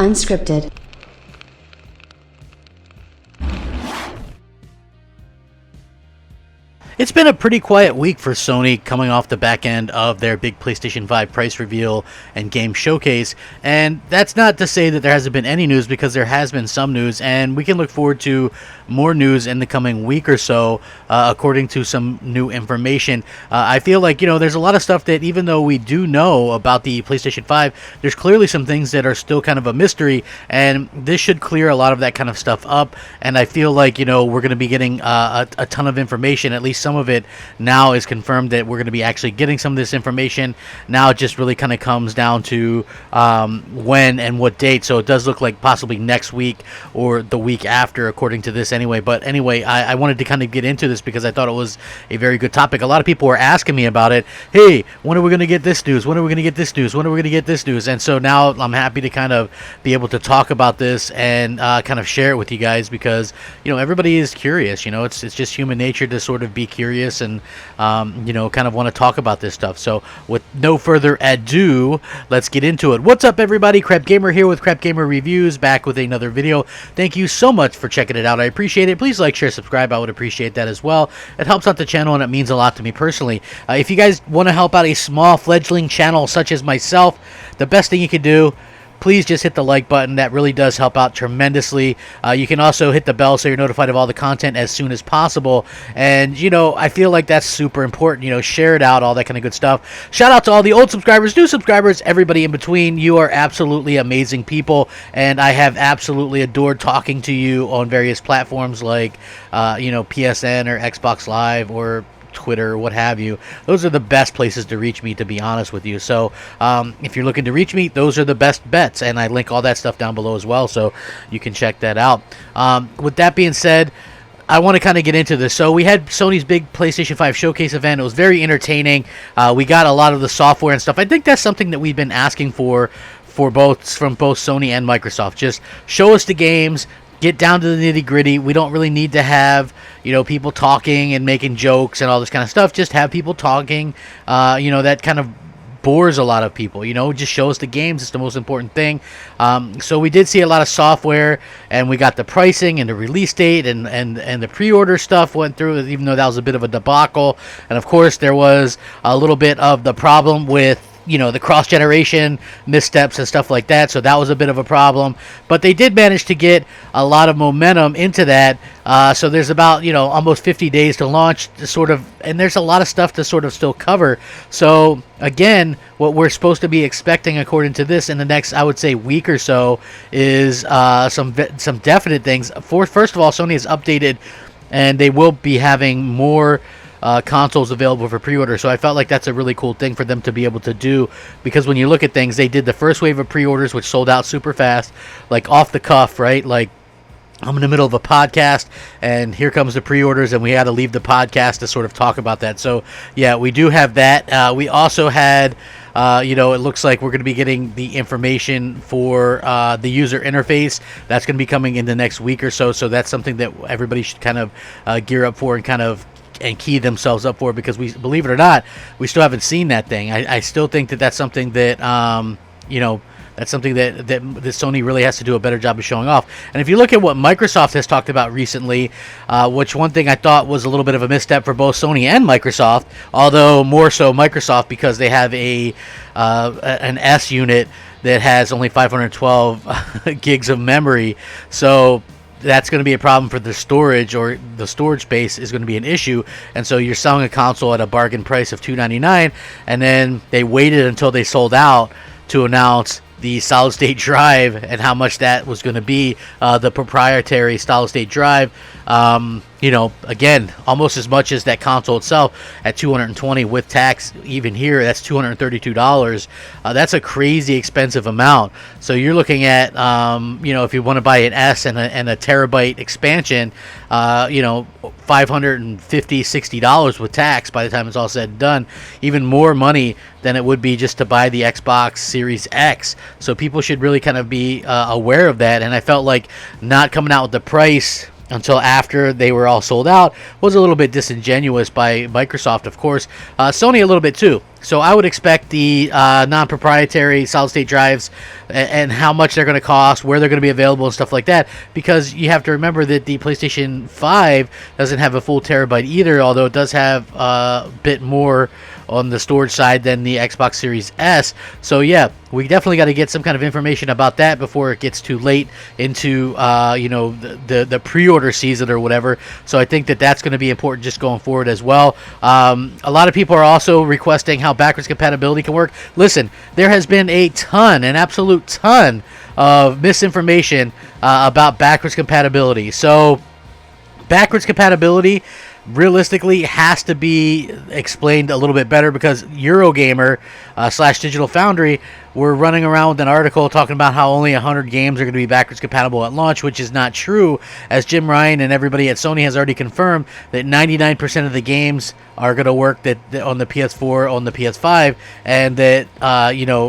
Unscripted. It's been a pretty quiet week for Sony coming off the back end of their big PlayStation 5 price reveal and game showcase, and that's not to say that there hasn't been any news, because there has been some news, and we can look forward to more news in the coming week or so, according to some new information. I feel like, there's a lot of stuff that, even though we do know about the PlayStation 5, there's clearly some things that are still kind of a mystery, and this should clear a lot of that kind of stuff up, and I feel like, we're going to be getting a ton of information. At least some of it now is confirmed that we're going to be actually getting some of this information. Now it just really kind of comes down to when and what date. So it does look like possibly next week or the week after, according to this anyway. But anyway, I wanted to kind of get into this because I thought it was a very good topic. A lot of people were asking me about it. Hey, when are we going to get this news? When are we going to get this news? When are we going to get this news? And so now I'm happy to kind of be able to talk about this and kind of share it with you guys, because everybody is curious. It's just human nature to sort of be curious and kind of want to talk about this stuff. So with no further ado, let's get into it. What's up, everybody? Crapgamer here with Crapgamer Reviews, back with another video. Thank you so much for checking it out. I appreciate it. Please like, share, subscribe. I would appreciate that as well. It helps out the channel and it means a lot to me personally. If you guys want to help out a small fledgling channel such as myself, the best thing you can do, please just hit the like button. That really does help out tremendously. You can also hit the bell so you're notified of all the content as soon as possible. And, I feel like that's super important. Share it out, all that kind of good stuff. Shout out to all the old subscribers, new subscribers, everybody in between. You are absolutely amazing people, and I have absolutely adored talking to you on various platforms like, PSN or Xbox Live or Twitter, what have you. Those are the best places to reach me, to be honest with you. So if you're looking to reach me, those are the best bets, and I link all that stuff down below as well, so you can check that out. With that being said, I want to kind of get into this. So we had Sony's big PlayStation 5 showcase event. It was very entertaining. We got a lot of the software and stuff. I think that's something that we've been asking from both Sony and Microsoft. Just show us the games, get down to the nitty-gritty. We don't really need to have, people talking and making jokes and all this kind of stuff. Just have people talking. That kind of bores a lot of people. Just show us the games. It's the most important thing. So we did see a lot of software, and we got the pricing and the release date and the pre-order stuff went through, even though that was a bit of a debacle. And of course, there was a little bit of the problem with the cross-generation missteps and stuff like that, so that was a bit of a problem. But they did manage to get a lot of momentum into that. So there's about, almost 50 days to launch, and there's a lot of stuff to sort of still cover. So again, what we're supposed to be expecting, according to this, in the next, I would say, week or so, is some definite things. First of all, Sony has updated, and they will be having more consoles available for pre-order. So I felt like that's a really cool thing for them to be able to do, because when you look at things, they did the first wave of pre-orders, which sold out super fast, like off the cuff, right? Like, I'm in the middle of a podcast, and here comes the pre-orders, and we had to leave the podcast to sort of talk about that. So, yeah, we do have that. We also had, it looks like we're going to be getting the information for the user interface. That's going to be coming in the next week or so. So that's something that everybody should kind of gear up for and key themselves up for, because we, believe it or not, we still haven't seen that thing. I still think that's something that that's something that Sony really has to do a better job of showing off. And if you look at what Microsoft has talked about recently, which one thing I thought was a little bit of a misstep for both Sony and Microsoft, although more so Microsoft, because they have an S unit that has only 512 gigs of memory. So that's going to be a problem for the storage, or the storage space is going to be an issue. And so you're selling a console at a bargain price of $299, and then they waited until they sold out to announce the solid state drive and how much that was going to be, the proprietary solid state drive. Again, almost as much as that console itself at $220 with tax. Even here, that's $232. That's a crazy expensive amount. So you're looking at, if you want to buy an S and a terabyte expansion, $550, $60 with tax by the time it's all said and done. Even more money than it would be just to buy the Xbox Series X. So people should really kind of be aware of that. And I felt like not coming out with the price until after they were all sold out was a little bit disingenuous by Microsoft, of course. Sony a little bit too. So I would expect the non-proprietary solid-state drives and how much they're going to cost, where they're going to be available, and stuff like that. Because you have to remember that the PlayStation 5 doesn't have a full terabyte either, although it does have a bit more on the storage side than the Xbox Series S. So yeah, we definitely got to get some kind of information about that before it gets too late into the pre-order season or whatever. So I think that that's going to be important just going forward as well. A lot of people are also requesting how backwards compatibility can work. Listen, there has been an absolute ton of misinformation about backwards compatibility. So backwards compatibility realistically has to be explained a little bit better, because Eurogamer / Digital Foundry were running around with an article talking about how only 100 games are going to be backwards compatible at launch, which is not true, as Jim Ryan and everybody at Sony has already confirmed that 99% of the games are going to work that on the PS4, on the PS5, and that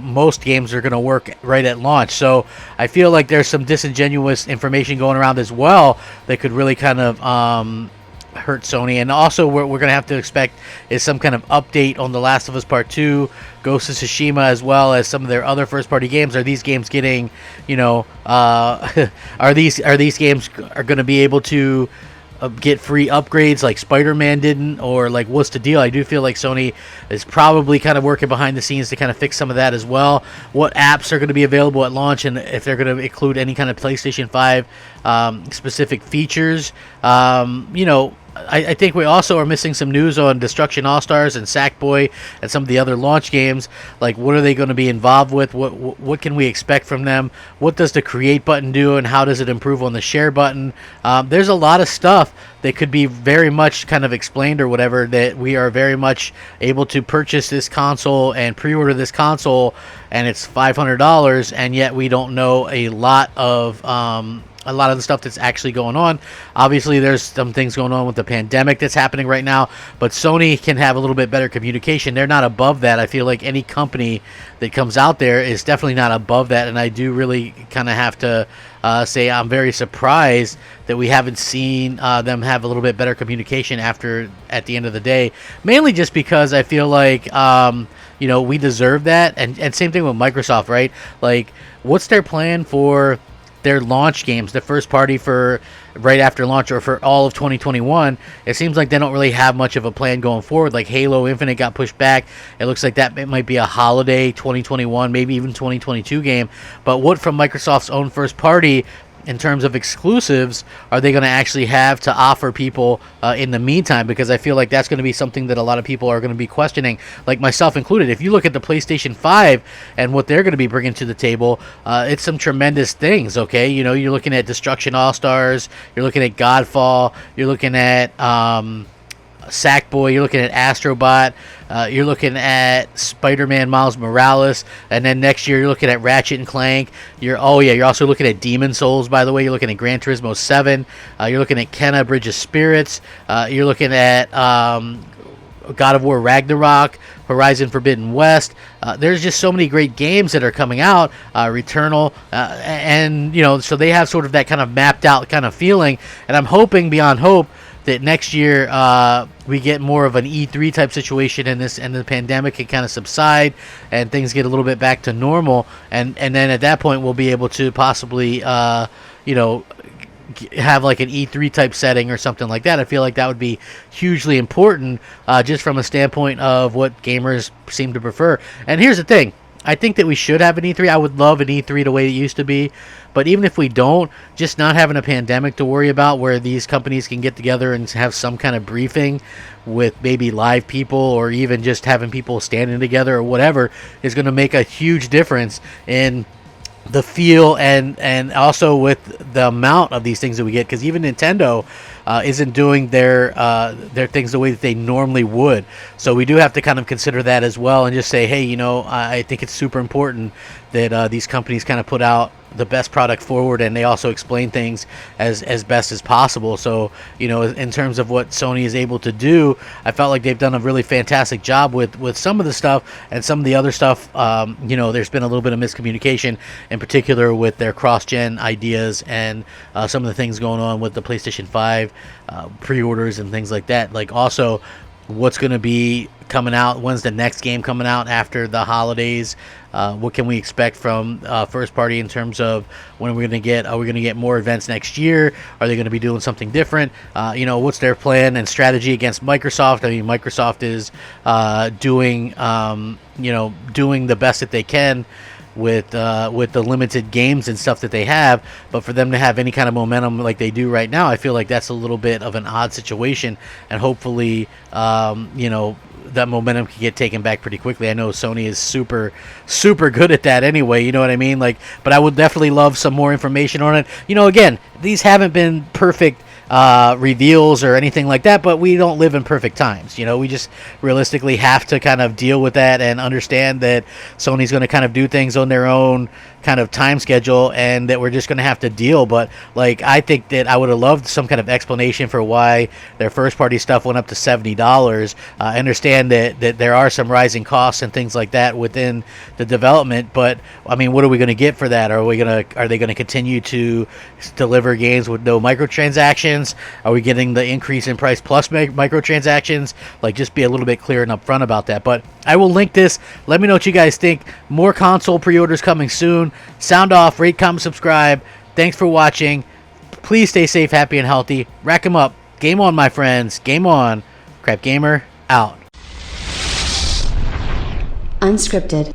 most games are going to work right at launch. So I feel like there's some disingenuous information going around as well that could really kind of hurt Sony. And also what we're going to have to expect is some kind of update on The Last of Us Part 2, Ghost of Tsushima, as well as some of their other first-party games. Are these games getting, are these games are going to be able to get free upgrades like Spider-Man didn't, or like what's the deal? I do feel like Sony is probably kind of working behind the scenes to kind of fix some of that as well. What apps are going to be available at launch, and if they're going to include any kind of PlayStation 5 specific features. I think we also are missing some news on Destruction All-Stars and Sackboy and some of the other launch games. Like, what are they going to be involved with? What can we expect from them? What does the create button do, and how does it improve on the share button? There's a lot of stuff that could be very much kind of explained or whatever, that we are very much able to purchase this console and pre-order this console, and it's $500, and yet we don't know a lot of the stuff that's actually going on. Obviously, there's some things going on with the pandemic that's happening right now, but Sony can have a little bit better communication. They're not above that. I feel like any company that comes out there is definitely not above that, and I do really kind of have to say I'm very surprised that we haven't seen them have a little bit better communication at the end of the day, mainly just because I feel like we deserve that. And same thing with Microsoft, right? Like, what's their plan for their launch games, the first party for right after launch or for all of 2021? It seems like they don't really have much of a plan going forward. Like Halo Infinite got pushed back. It looks like that might be a holiday 2021, maybe even 2022 game. But what from Microsoft's own first party in terms of exclusives are they going to actually have to offer people in the meantime? Because I feel like that's going to be something that a lot of people are going to be questioning, like myself included. If you look at the PlayStation 5 and what they're going to be bringing to the table, it's some tremendous things, okay? You're looking at Destruction All-Stars, you're looking at Godfall, you're looking at Sackboy, you're looking at Astrobot, you're looking at Spider-Man Miles Morales, and then next year you're looking at Ratchet and Clank. You're also looking at Demon Souls, by the way. You're looking at Gran Turismo 7. You're looking at Kenna Bridge of Spirits. You're looking at God of War Ragnarok, Horizon Forbidden West. There's just so many great games that are coming out, Returnal, and so they have sort of that kind of mapped out kind of feeling, and I'm hoping beyond hope that next year we get more of an E3 type situation, and the pandemic can kind of subside and things get a little bit back to normal, and then at that point we'll be able to possibly have like an E3 type setting or something like that. I feel like that would be hugely important, just from a standpoint of what gamers seem to prefer. And here's the thing. I think that we should have an E3. I would love an E3 the way it used to be. But even if we don't, just not having a pandemic to worry about where these companies can get together and have some kind of briefing with maybe live people, or even just having people standing together or whatever, is going to make a huge difference in the feel and also with the amount of these things that we get, because even Nintendo isn't doing their things the way that they normally would. So we do have to kind of consider that as well, and just say, hey, I think it's super important that these companies kind of put out the best product forward, and they also explain things as best as possible. So in terms of what Sony is able to do, I felt like they've done a really fantastic job with some of the stuff, and some of the other stuff there's been a little bit of miscommunication, in particular with their cross-gen ideas and some of the things going on with the PlayStation 5 pre-orders and things like that. Like, also what's going to be coming out, when's the next game coming out after the holidays, what can we expect from first party in terms of when we're going to get, are we going to get more events next year, are they going to be doing something different, what's their plan and strategy against Microsoft. I mean, Microsoft is doing doing the best that they can with the limited games and stuff that they have, but for them to have any kind of momentum like they do right now, I feel like that's a little bit of an odd situation, and hopefully that momentum can get taken back pretty quickly. I know Sony is super good at that anyway, you know what I mean? Like, but I would definitely love some more information on it. Again, these haven't been perfect reveals or anything like that, but we don't live in perfect times. We just realistically have to kind of deal with that and understand that Sony's going to kind of do things on their own kind of time schedule, and that we're just going to have to deal. But like, I think that I would have loved some kind of explanation for why their first party stuff went up to $70. I understand that there are some rising costs and things like that within the development, but I mean, what are we going to get for that? Are they going to continue to deliver games with no microtransactions? Are we getting the increase in price plus microtransactions? Like, just be a little bit clear and upfront about that. But I will link this. Let me know what you guys think. More console pre-orders coming soon. Sound off, rate, comment, subscribe. Thanks for watching. Please stay safe, happy, and healthy. Rack 'em up. Game on, my friends. Game on. Crapgamer out. Unscripted.